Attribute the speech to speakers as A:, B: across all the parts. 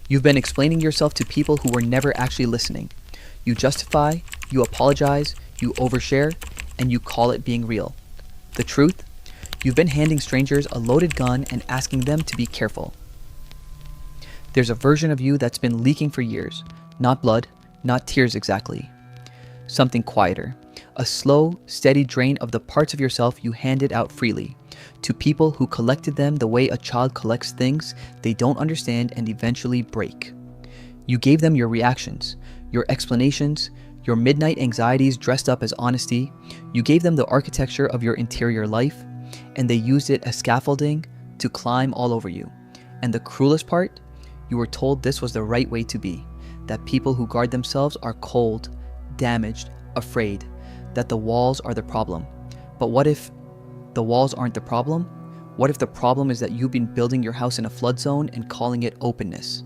A: You've been explaining yourself to people who were never actually listening. You justify, you apologize, you overshare, and you call it being real. The truth? You've been handing strangers a loaded gun and asking them to be careful. There's a version of you that's been leaking for years. Not blood, not tears exactly. Something quieter. A slow, steady drain of the parts of yourself you handed out freely to people who collected them the way a child collects things they don't understand and eventually break. You gave them your reactions, your explanations, your midnight anxieties dressed up as honesty. You gave them the architecture of your interior life, and they used it as scaffolding to climb all over you. And the cruelest part? You were told this was the right way to be, that people who guard themselves are cold, damaged, afraid, that the walls are the problem. But what if the walls aren't the problem? What if the problem is that you've been building your house in a flood zone and calling it openness?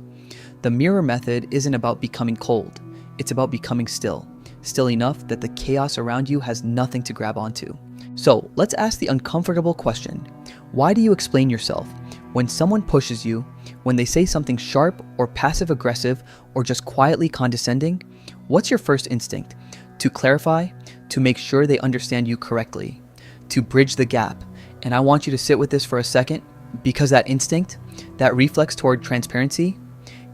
A: The mirror method isn't about becoming cold. It's about becoming still. Still enough that the chaos around you has nothing to grab onto. So let's ask the uncomfortable question. Why do you explain yourself? When someone pushes you, when they say something sharp or passive aggressive or just quietly condescending, what's your first instinct? To clarify, to make sure they understand you correctly, to bridge the gap. And I want you to sit with this for a second, because that instinct, that reflex toward transparency,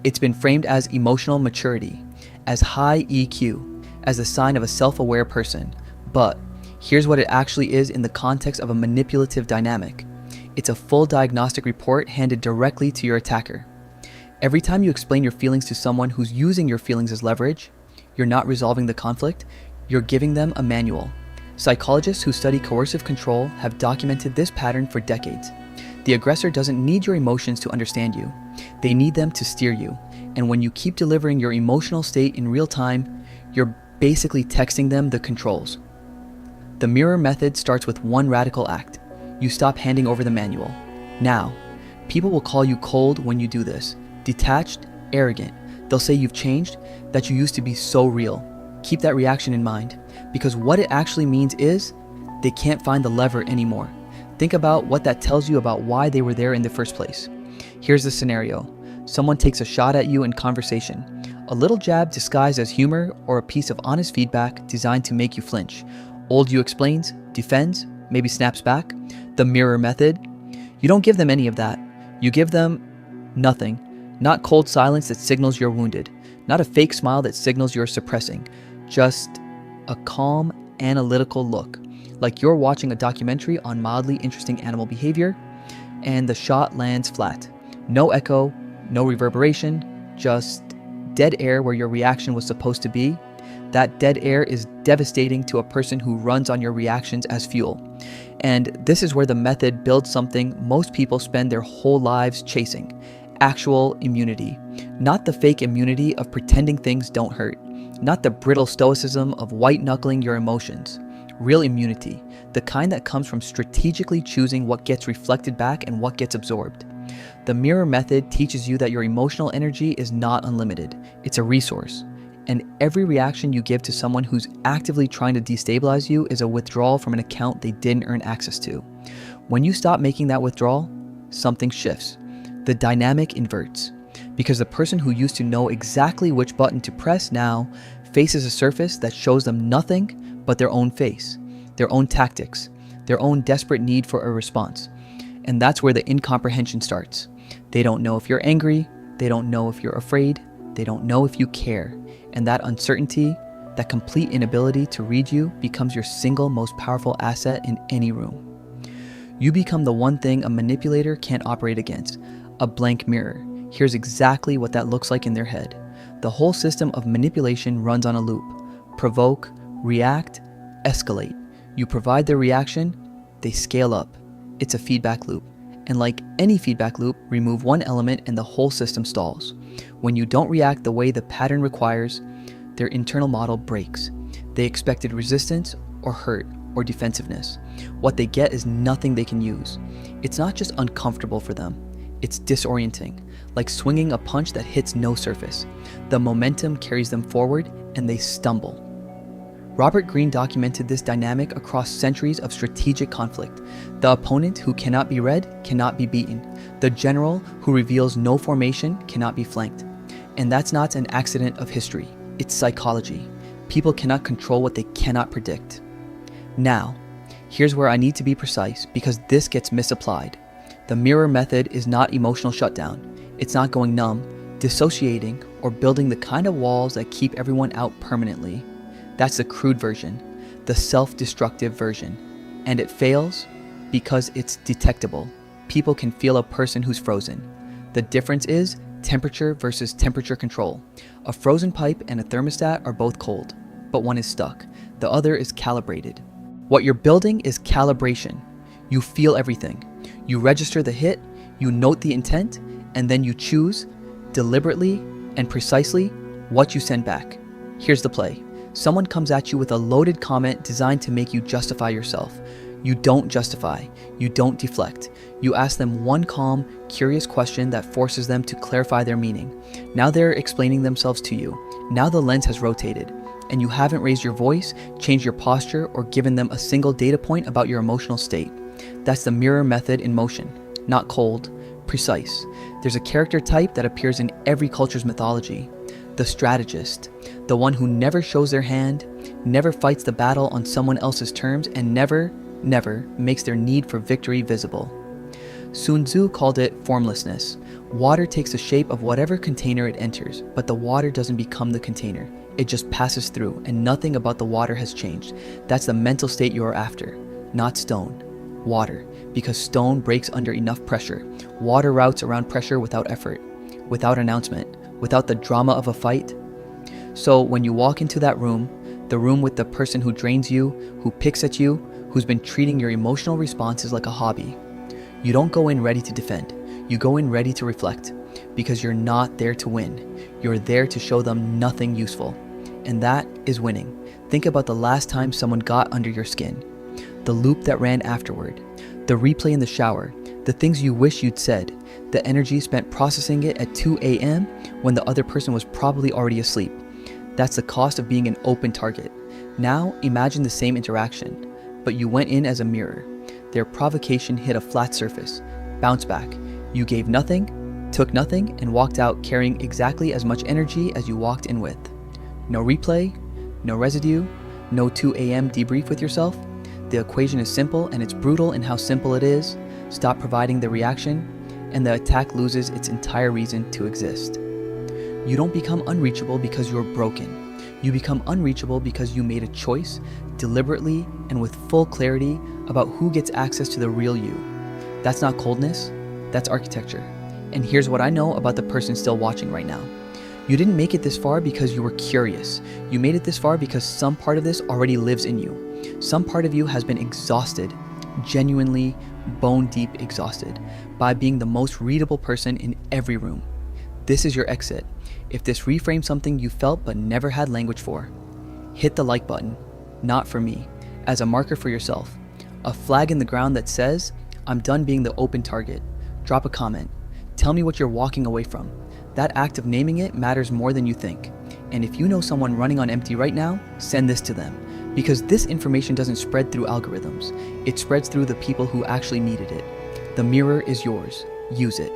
A: it's been framed as emotional maturity, as high EQ, as a sign of a self-aware person. But here's what it actually is in the context of a manipulative dynamic. It's a full diagnostic report handed directly to your attacker. Every time you explain your feelings to someone who's using your feelings as leverage, you're not resolving the conflict, you're giving them a manual. Psychologists who study coercive control have documented this pattern for decades. The aggressor doesn't need your emotions to understand you. They need them to steer you. And when you keep delivering your emotional state in real time, you're basically texting them the controls. The mirror method starts with one radical act. You stop handing over the manual. Now, people will call you cold when you do this. Detached, arrogant. They'll say you've changed, that you used to be so real. Keep that reaction in mind, because what it actually means is they can't find the lever anymore. Think about what that tells you about why they were there in the first place. Here's the scenario. Someone takes a shot at you in conversation. A little jab disguised as humor or a piece of honest feedback designed to make you flinch. Old you explains, defends, maybe snaps back. The mirror method. You don't give them any of that. You give them nothing. Not cold silence that signals you're wounded. Not a fake smile that signals you're suppressing. Just a calm, analytical look. Like you're watching a documentary on mildly interesting animal behavior, and the shot lands flat. No echo, no reverberation, just dead air where your reaction was supposed to be. That dead air is devastating to a person who runs on your reactions as fuel. And this is where the method builds something most people spend their whole lives chasing. Actual immunity. Not the fake immunity of pretending things don't hurt. Not the brittle stoicism of white-knuckling your emotions. Real immunity. The kind that comes from strategically choosing what gets reflected back and what gets absorbed. The mirror method teaches you that your emotional energy is not unlimited. It's a resource. And every reaction you give to someone who's actively trying to destabilize you is a withdrawal from an account they didn't earn access to. When you stop making that withdrawal, something shifts. The dynamic inverts. Because the person who used to know exactly which button to press now faces a surface that shows them nothing but their own face, their own tactics, their own desperate need for a response. And that's where the incomprehension starts. They don't know if you're angry, they don't know if you're afraid, they don't know if you care. And that uncertainty, that complete inability to read you becomes your single most powerful asset in any room. You become the one thing a manipulator can't operate against, a blank mirror. Here's exactly what that looks like in their head. The whole system of manipulation runs on a loop. Provoke, react, escalate. You provide the reaction, they scale up. It's a feedback loop. And like any feedback loop, remove one element and the whole system stalls. When you don't react the way the pattern requires, their internal model breaks. They expected resistance or hurt or defensiveness. What they get is nothing they can use. It's not just uncomfortable for them. It's disorienting, like swinging a punch that hits no surface. The momentum carries them forward and they stumble. Robert Greene documented this dynamic across centuries of strategic conflict. The opponent who cannot be read cannot be beaten. The general who reveals no formation cannot be flanked. And that's not an accident of history. It's psychology. People cannot control what they cannot predict. Now, here's where I need to be precise because this gets misapplied. The mirror method is not emotional shutdown. It's not going numb, dissociating, or building the kind of walls that keep everyone out permanently. That's the crude version, the self-destructive version. And it fails because it's detectable. People can feel a person who's frozen. The difference is temperature versus temperature control. A frozen pipe and a thermostat are both cold, but one is stuck. The other is calibrated. What you're building is calibration. You feel everything. You register the hit, you note the intent, and then you choose, deliberately and precisely, what you send back. Here's the play. Someone comes at you with a loaded comment designed to make you justify yourself. You don't justify. You don't deflect. You ask them one calm, curious question that forces them to clarify their meaning. Now they're explaining themselves to you. Now the lens has rotated, and you haven't raised your voice, changed your posture, or given them a single data point about your emotional state. That's the mirror method in motion. Not cold, precise. There's a character type that appears in every culture's mythology. The strategist, the one who never shows their hand, never fights the battle on someone else's terms, and never makes their need for victory visible. Sun Tzu called it formlessness. Water takes the shape of whatever container it enters, but the water doesn't become the container. It just passes through, and nothing about the water has changed. That's the mental state you are after, not stone. Water, because stone breaks under enough pressure. Water routes around pressure without effort, without announcement, without the drama of a fight. So when you walk into that room, the room with the person who drains you, who picks at you, who's been treating your emotional responses like a hobby, you don't go in ready to defend. You go in ready to reflect, because you're not there to win. You're there to show them nothing useful. And that is winning. Think about the last time someone got under your skin. The loop that ran afterward, the replay in the shower, the things you wish you'd said, the energy spent processing it at 2 a.m. when the other person was probably already asleep. That's the cost of being an open target. Now imagine the same interaction, but you went in as a mirror. Their provocation hit a flat surface, bounced back. You gave nothing, took nothing, and walked out carrying exactly as much energy as you walked in with. No replay, no residue, no 2 a.m. debrief with yourself. The equation is simple, and it's brutal in how simple it is. Stop providing the reaction, and the attack loses its entire reason to exist. You don't become unreachable because you're broken. You become unreachable because you made a choice, deliberately and with full clarity about who gets access to the real you. That's not coldness, that's architecture. And here's what I know about the person still watching right now. You didn't make it this far because you were curious. You made it this far because some part of this already lives in you. Some part of you has been exhausted, genuinely bone deep exhausted, by being the most readable person in every room. This is your exit. If this reframes something you felt but never had language for, hit the like button, not for me, as a marker for yourself. A flag in the ground that says, I'm done being the open target. Drop a comment. Tell me what you're walking away from. That act of naming it matters more than you think. And if you know someone running on empty right now, send this to them. Because this information doesn't spread through algorithms. It spreads through the people who actually needed it. The mirror is yours. Use it.